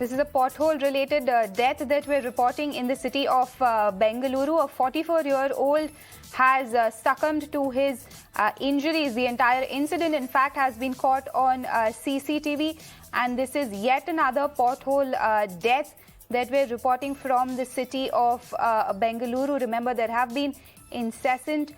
This is a pothole-related death that we're reporting in the city of Bengaluru. A 44-year-old has succumbed to his injuries. The entire incident, in fact, has been caught on CCTV. And this is yet another pothole death that we're reporting from the city of Bengaluru. Remember, there have been incessant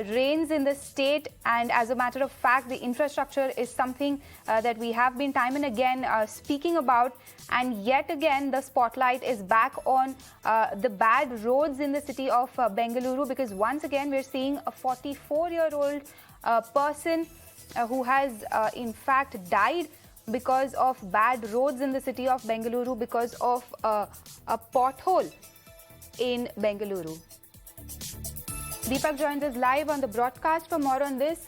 rains in the state, and as a matter of fact, the infrastructure is something that we have been time and again speaking about. And yet again, the spotlight is back on the bad roads in the city of Bengaluru, because once again, we're seeing a 44-year-old person who has in fact died because of bad roads in the city of Bengaluru, because of a pothole in Bengaluru. Deepak joins us live on the broadcast for more on this.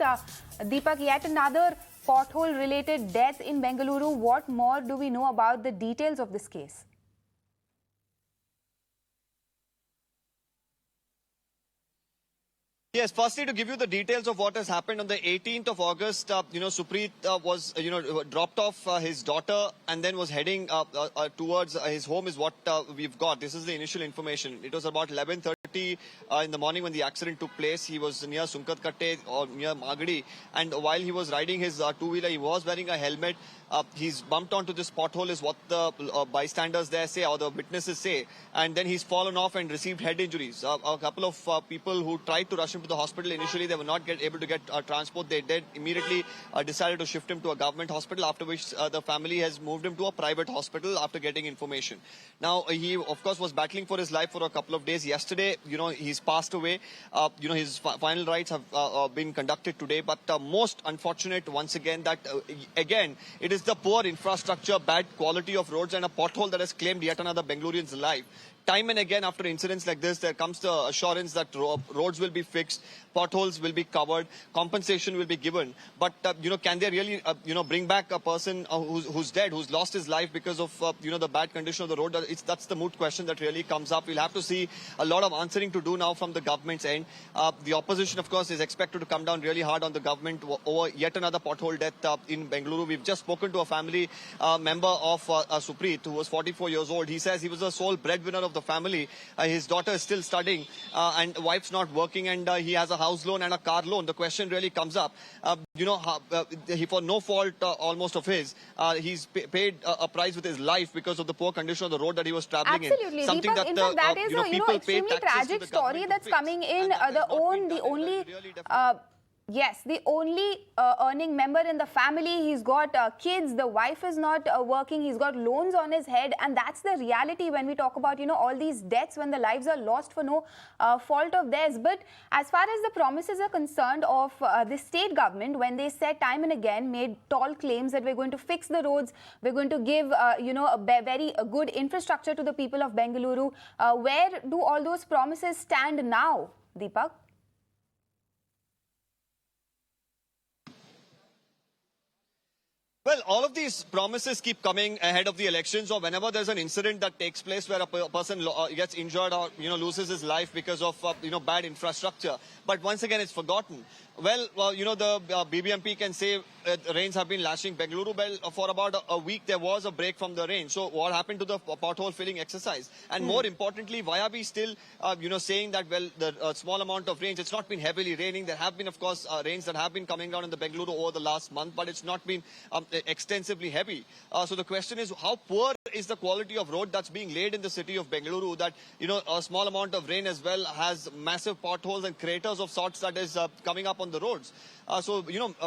Deepak, yet another pothole-related death in Bengaluru. What more do we know about the details of this case? Yes, firstly, to give you the details of what has happened on the 18th of August, Supreet was, dropped off his daughter and then was heading towards his home is what we've got. This is the initial information. It was about 11:30 in the morning when the accident took place. He was near Sunkatkatte or near Magadi, and while he was riding his two-wheeler, he was wearing a helmet. He's bumped onto this pothole is what the bystanders there say, or the witnesses say, and then he's fallen off and received head injuries. A couple of people who tried to rush him to the hospital initially, they were not able to get transport. They did immediately decided to shift him to a government hospital, after which the family has moved him to a private hospital after getting information. Now, he of course was battling for his life for a couple of days. Yesterday, he's passed away. His final rites have been conducted today, but most unfortunate once again that again it is the poor infrastructure, bad quality of roads and a pothole that has claimed yet another Bengalurian's life. Time and again, after incidents like this, there comes the assurance that roads will be fixed, potholes will be covered, compensation will be given. But, can they really, bring back a person who's dead, who's lost his life because of, the bad condition of the road? That's the moot question that really comes up. We'll have to see a lot of answering to do now from the government's end. The opposition, of course, is expected to come down really hard on the government over yet another pothole death in Bengaluru. We've just spoken to a family member of Supreet, who was 44 years old. He says he was the sole breadwinner of the family. His daughter is still studying and wife's not working, and he has a house loan and a car loan. The question really comes up, he, for no fault almost of his, he's paid a price with his life because of the poor condition of the road that he was traveling Absolutely. in. Something Deepak, that, that is a extremely tragic story that's coming in. Yes, the only earning member in the family, he's got kids, the wife is not working, he's got loans on his head, and that's the reality when we talk about, all these deaths when the lives are lost for no fault of theirs. But as far as the promises are concerned of the state government, when they said time and again, made tall claims that we're going to fix the roads, we're going to give, a very good infrastructure to the people of Bengaluru, where do all those promises stand now, Deepak? Well, all of these promises keep coming ahead of the elections, or whenever there's an incident that takes place where a person gets injured or, loses his life because of, bad infrastructure. But once again, it's forgotten. Well, the BBMP can say rains have been lashing Bengaluru. Well, for about a week, there was a break from the rain. So what happened to the pothole filling exercise? And more importantly, why are we still, saying that, well, the small amount of rains, it's not been heavily raining. There have been, of course, rains that have been coming down in the Bengaluru over the last month, but it's not been extensively heavy. So the question is, how poor is the quality of road that's being laid in the city of Bengaluru that, a small amount of rain as well has massive potholes and craters of sorts that is coming up on the roads. So,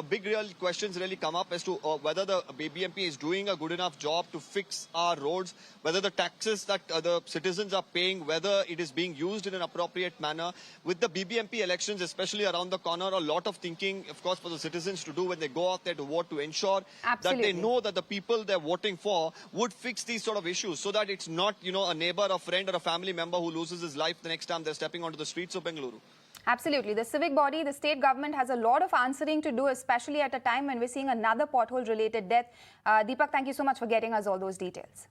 big real questions really come up as to whether the BBMP is doing a good enough job to fix our roads, whether the taxes that the citizens are paying, whether it is being used in an appropriate manner. With the BBMP elections, especially around the corner, a lot of thinking, of course, for the citizens to do when they go out there to vote, to ensure that they know that the people they're voting for would fix these sort of issues, so that it's not, a neighbor, a friend or a family member who loses his life the next time they're stepping onto the streets of Bengaluru. Absolutely. The civic body, the state government has a lot of answering to do, especially at a time when we're seeing another pothole-related death. Deepak, thank you so much for getting us all those details.